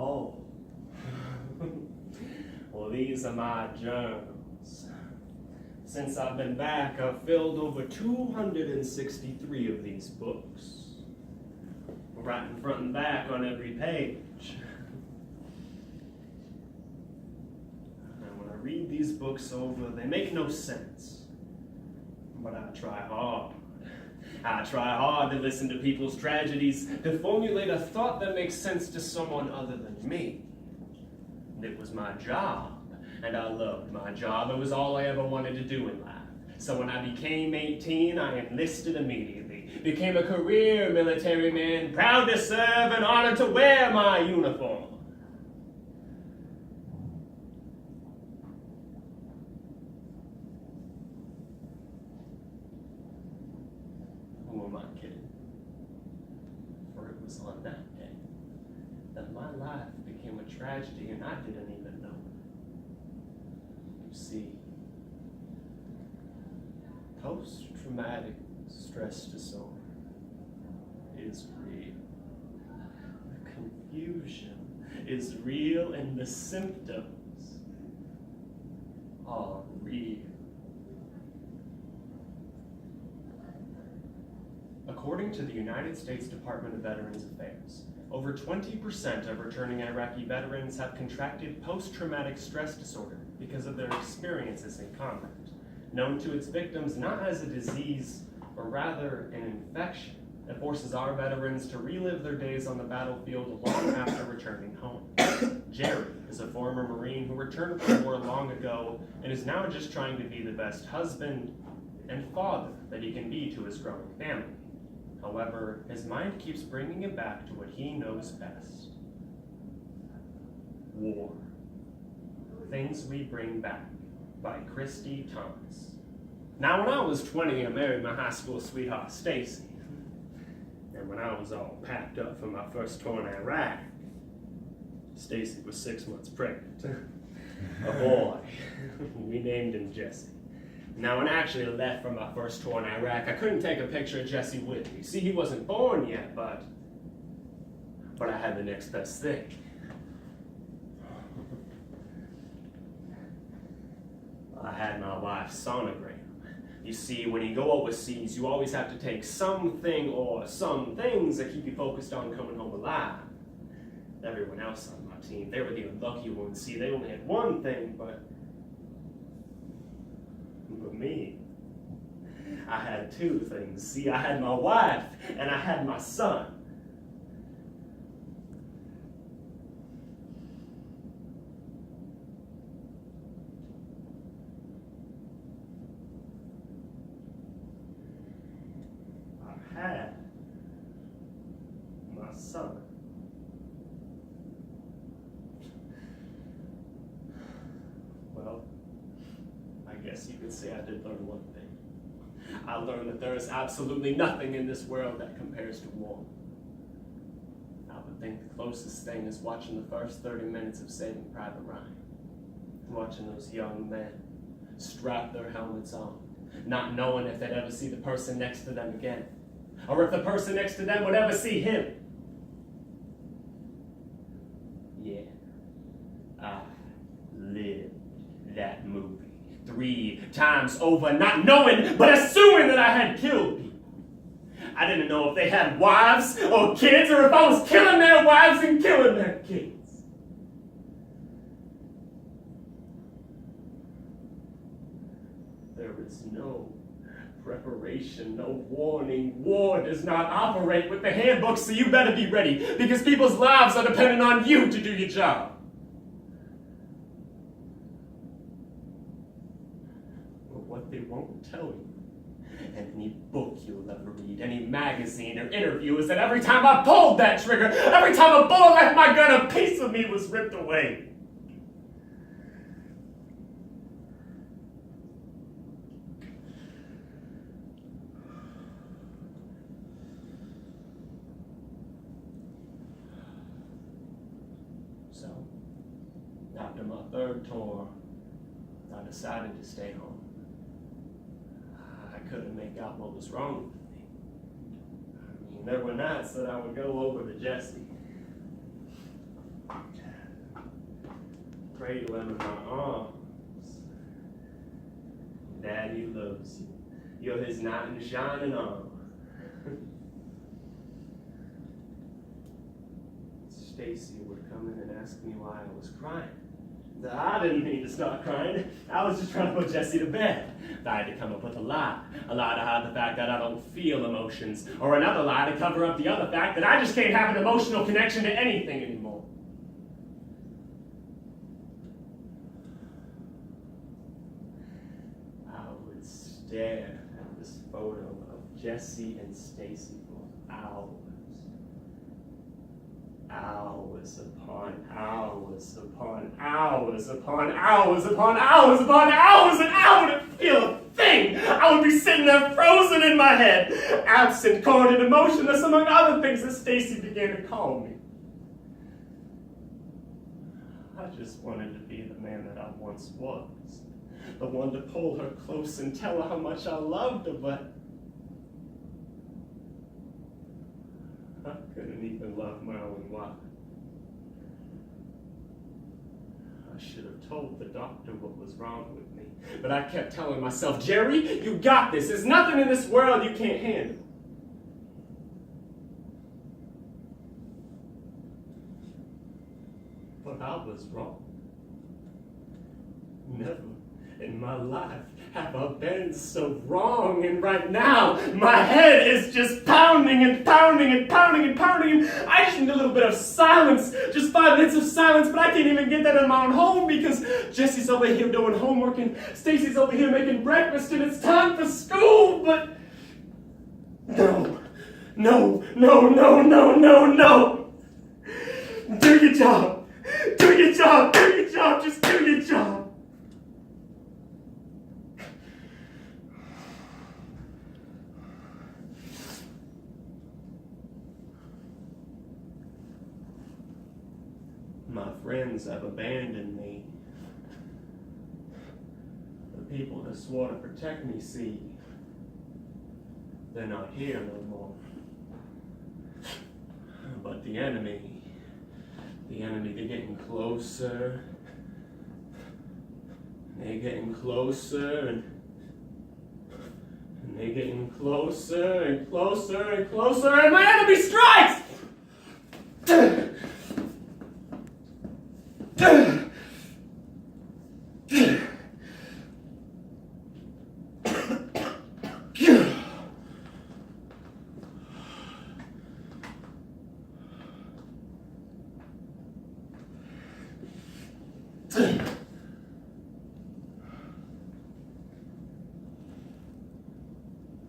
Oh. Well, these are my journals. Since I've been back, I've filled over 263 of these books. Writing front and back on every page. And when I read these books over, they make no sense. But I try hard. I try hard to listen to people's tragedies, to formulate a thought that makes sense to someone other than me. And it was my job, and I loved my job. It was all I ever wanted to do in life. So when I became 18, I enlisted immediately, became a career military man, proud to serve and honored to wear my uniform. Who am I kidding? For it was on that day that my life became a tragedy and I didn't even know it. You see, post-traumatic stress disorder is real. The confusion is real and the symptoms are real. According to the United States Department of Veterans Affairs, over 20% of returning Iraqi veterans have contracted post-traumatic stress disorder because of their experiences in combat, known to its victims not as a disease, but rather an infection that forces our veterans to relive their days on the battlefield long after returning home. Jerry is a former Marine who returned from war long ago and is now just trying to be the best husband and father that he can be to his growing family. However, his mind keeps bringing him back to what he knows best. War. Things We Bring Back by Christy Thomas. Now, when I was 20, I married my high school sweetheart, Stacy. And when I was all packed up for my first tour in Iraq, Stacy was 6 months pregnant. A boy. We named him Jesse. Now, when I actually left for my first tour in Iraq, I couldn't take a picture of Jesse with me. See, he wasn't born yet, but I had the next best thing. I had my wife's sonogram. You see, when you go overseas, you always have to take something or some things that keep you focused on coming home alive. Everyone else on my team, they were the unlucky ones. See, they only had one thing, but me, I had two things. See, I had my wife and I had my son. I had my son. Well, I guess you could say I did learn one thing. I learned that there is absolutely nothing in this world that compares to war. I would think the closest thing is watching the first 30 minutes of Saving Private Ryan. Watching those young men strap their helmets on, not knowing if they'd ever see the person next to them again, or if the person next to them would ever see him. Yeah, I lived that movie 3 times over, not knowing, but assuming that I had killed people. I didn't know if they had wives or kids, or if I was killing their wives and killing their kids. There is no preparation, no warning. War does not operate with the handbook, so you better be ready, because people's lives are dependent on you to do your job. What they won't tell you, and any book you'll ever read, any magazine or interview, is that every time I pulled that trigger, every time a bullet left my gun, a piece of me was ripped away. So, after my 3rd tour, I decided to stay home. I couldn't make out what was wrong with me. I mean, there were nights that I would go over to Jesse, cradle him in my arms. Daddy loves you. You're his knight in shining armor. Stacy would come in and ask me why I was crying. I didn't mean to start crying. I was just trying to put Jessie to bed. I had to come up with a lie to hide the fact that I don't feel emotions, or another lie to cover up the other fact that I just can't have an emotional connection to anything anymore. I would stare at this photo of Jessie and Stacy for hours. Hours upon hours upon hours upon hours upon hours upon hours, and I wouldn't feel a thing. I would be sitting there frozen in my head, absent, cold, and emotionless, among other things that Stacy began to call me. I just wanted to be the man that I once was, the one to pull her close and tell her how much I loved her, but I couldn't even love my own wife. I should have told the doctor what was wrong with me, but I kept telling myself, Jerry, you got this. There's nothing in this world you can't handle. But I was wrong. Never in my life have I been so wrong, and right now my head is just pounding and pounding and pounding and pounding, and I just need a little bit of silence, just 5 minutes of silence, but I can't even get that in my own home because Jessie's over here doing homework and Stacy's over here making breakfast and it's time for school, but no. Do your job, just do your job. My friends have abandoned me. The people that swore to protect me, see, they're not here no more. But the enemy, they're getting closer. They're getting closer, and they're getting closer and closer and closer, and my enemy strikes!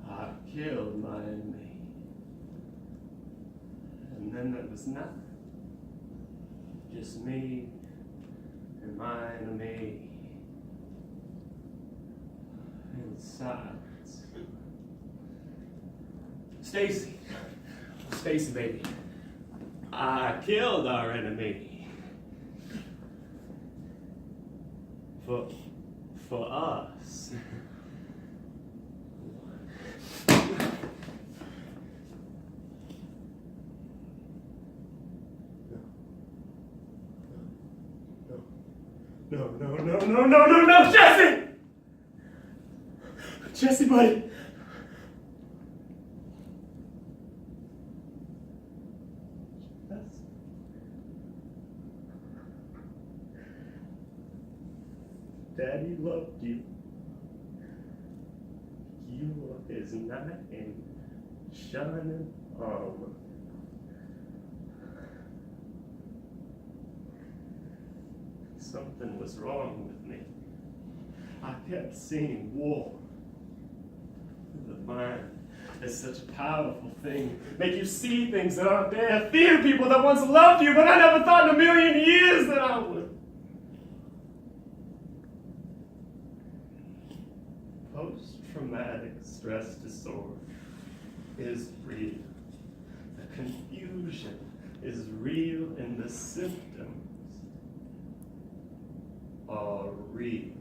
I killed my enemy, and then there was nothing, just me and my enemy in silence. Stacy, baby, I killed our enemy for us. No, Jesse! Jesse, buddy. Daddy loved you. You were his knight in shining armor. Something was wrong with me. I kept seeing war. The mind is such a powerful thing. Make you see things that aren't there. Fear people that once loved you, but I never thought in a million years that I would. Post-traumatic stress disorder is real. The confusion is real, and the symptoms are real.